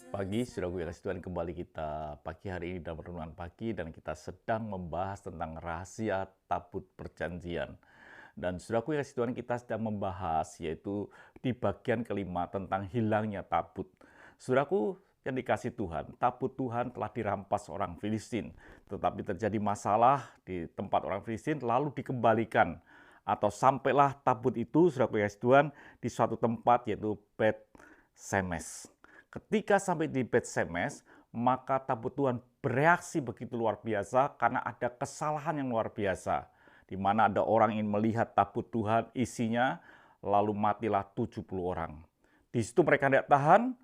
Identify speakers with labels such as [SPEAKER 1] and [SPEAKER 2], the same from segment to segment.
[SPEAKER 1] Pagi, saudaraku yang kasih Tuhan, kembali kita pagi hari ini dalam renungan pagi dan kita sedang membahas tentang rahasia tabut perjanjian. Dan saudaraku yang kasih Tuhan, kita sedang membahas yaitu di bagian kelima tentang hilangnya tabut. Saudaraku yang dikasih Tuhan, tabut Tuhan telah dirampas orang Filistin, tetapi terjadi masalah di tempat orang Filistin lalu dikembalikan atau sampailah tabut itu, saudaraku yang kasih Tuhan, di suatu tempat yaitu Bet Semes. Ketika sampai di Bet Semes, maka tabut Tuhan bereaksi begitu luar biasa karena ada kesalahan yang luar biasa. Di mana ada orang ingin melihat tabut Tuhan isinya, lalu matilah 70 orang. Di situ mereka tidak tahan,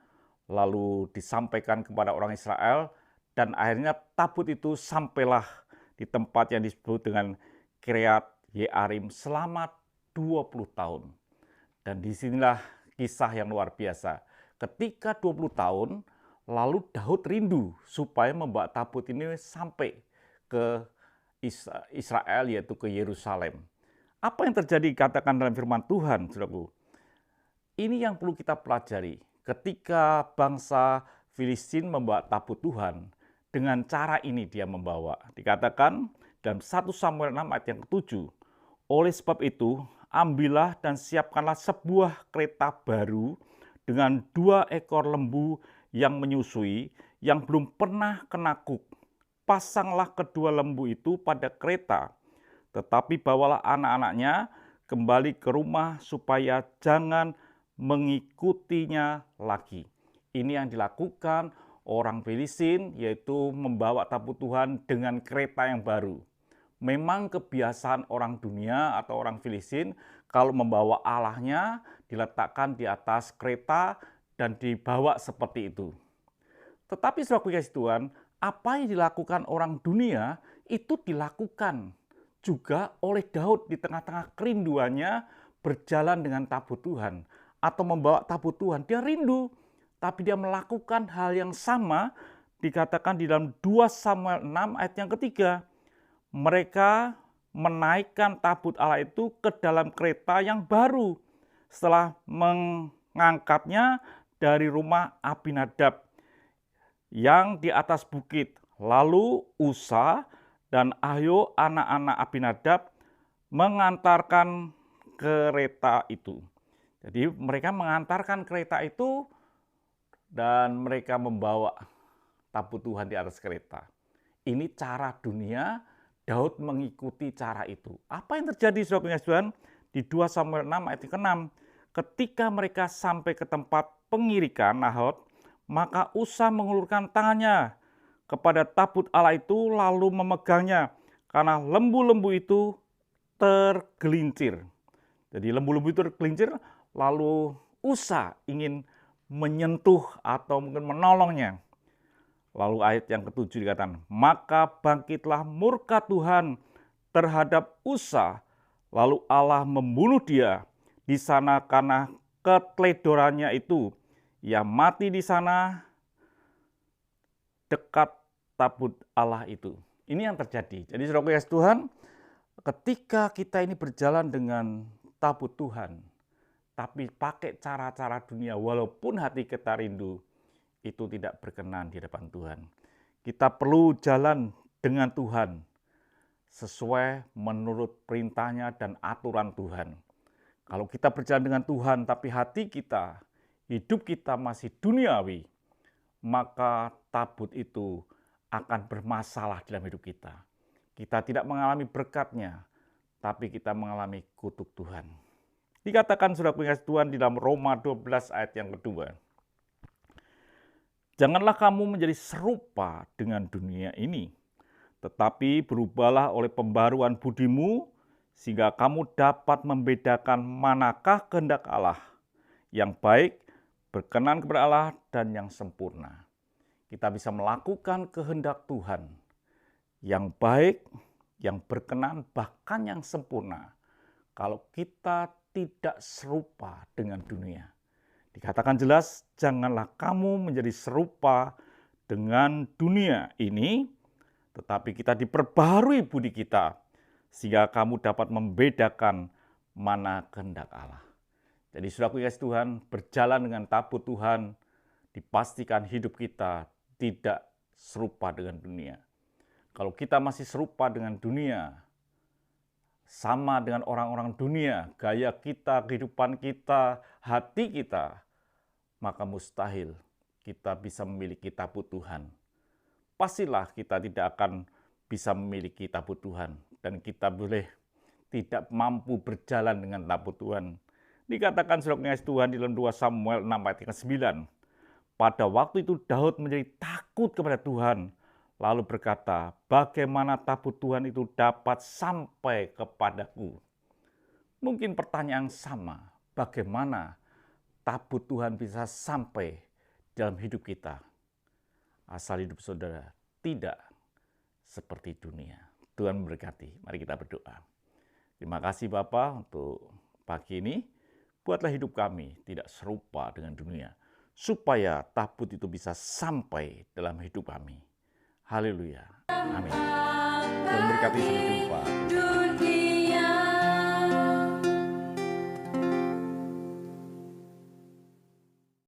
[SPEAKER 1] lalu disampaikan kepada orang Israel, dan akhirnya tabut itu sampailah di tempat yang disebut dengan Kiryat Yearim selama 20 tahun. Dan disinilah kisah yang luar biasa. Ketika 20 tahun, lalu Daud rindu supaya membawa tabut ini sampai ke Israel, yaitu ke Yerusalem. Apa yang terjadi katakan dalam firman Tuhan, saudaraku? Ini yang perlu kita pelajari. Ketika bangsa Filistin membawa tabut Tuhan, dengan cara ini dia membawa. Dikatakan dalam 1 Samuel 6 ayat yang ke-7, oleh sebab itu, ambillah dan siapkanlah sebuah kereta baru dengan 2 ekor lembu yang menyusui, yang belum pernah kena kuk. Pasanglah kedua lembu itu pada kereta, tetapi bawalah anak-anaknya kembali ke rumah supaya jangan mengikutinya lagi. Ini yang dilakukan orang Filistin, yaitu membawa tabut Tuhan dengan kereta yang baru. Memang kebiasaan orang dunia atau orang Filistin kalau membawa Allahnya diletakkan di atas kereta dan dibawa seperti itu. Tetapi saudara kasih Tuhan, apa yang dilakukan orang dunia itu dilakukan juga oleh Daud di tengah-tengah kerinduannya berjalan dengan tabut Tuhan atau membawa tabut Tuhan. Dia rindu, tapi dia melakukan hal yang sama dikatakan di dalam 2 Samuel 6 ayat yang ketiga. Mereka menaikkan tabut Allah itu ke dalam kereta yang baru setelah mengangkatnya dari rumah Abinadab yang di atas bukit. Lalu Usa dan Ahyo anak-anak Abinadab mengantarkan kereta itu. Jadi mereka mengantarkan kereta itu dan mereka membawa tabut Tuhan di atas kereta. Ini cara dunia, Daud mengikuti cara itu. Apa yang terjadi saudara Tuhan? Di 2 Samuel 6 ayat ke-6. Ketika mereka sampai ke tempat pengirikan Nahot, maka Usa mengulurkan tangannya kepada tabut Allah itu lalu memegangnya karena lembu-lembu itu tergelincir. Jadi lembu-lembu itu tergelincir, lalu Usa ingin menyentuh atau mungkin menolongnya. Lalu ayat yang ke-7 dikatakan, maka bangkitlah murka Tuhan terhadap Usa, lalu Allah membunuh dia di sana karena keteledorannya itu. Ia mati di sana dekat tabut Allah itu. Ini yang terjadi. Jadi saudara kasih Tuhan, ketika kita ini berjalan dengan tabut Tuhan, tapi pakai cara-cara dunia, walaupun hati kita rindu, itu tidak berkenan di depan Tuhan. Kita perlu jalan dengan Tuhan sesuai menurut perintahnya dan aturan Tuhan. Kalau kita berjalan dengan Tuhan tapi hati kita, hidup kita masih duniawi, maka tabut itu akan bermasalah dalam hidup kita. Kita tidak mengalami berkatnya, tapi kita mengalami kutuk Tuhan. Dikatakan sudah punya Tuhan di dalam Roma 12 ayat yang kedua. Janganlah kamu menjadi serupa dengan dunia ini, tetapi berubahlah oleh pembaruan budimu, sehingga kamu dapat membedakan manakah kehendak Allah, yang baik, berkenan kepada Allah, dan yang sempurna. Kita bisa melakukan kehendak Tuhan, yang baik, yang berkenan, bahkan yang sempurna, kalau kita tidak serupa dengan dunia. Dikatakan jelas, janganlah kamu menjadi serupa dengan dunia ini, tetapi kita diperbaharui budi kita, sehingga kamu dapat membedakan mana kehendak Allah. Jadi saudaraku kasih Tuhan, berjalan dengan tabut Tuhan dipastikan hidup kita tidak serupa dengan dunia. Kalau kita masih serupa dengan dunia, sama dengan orang-orang dunia, gaya kita, kehidupan kita, hati kita, maka mustahil kita bisa memiliki tabut Tuhan. Pastilah kita tidak akan bisa memiliki tabut Tuhan, dan kita boleh tidak mampu berjalan dengan tabut Tuhan. Dikatakan surat pengasih Tuhan di dalam 2 Samuel 6 ayat 9. Pada waktu itu Daud menjadi takut kepada Tuhan, lalu berkata, bagaimana tabut Tuhan itu dapat sampai kepadaku? Mungkin pertanyaan sama, bagaimana tabut Tuhan bisa sampai dalam hidup kita? Asal hidup saudara tidak seperti dunia. Tuhan memberkati. Mari kita berdoa. Terima kasih Bapa untuk pagi ini. Buatlah hidup kami tidak serupa dengan dunia, supaya tabut itu bisa sampai dalam hidup kami. Haleluya. Amin. Tuhan memberkati, sampai jumpa.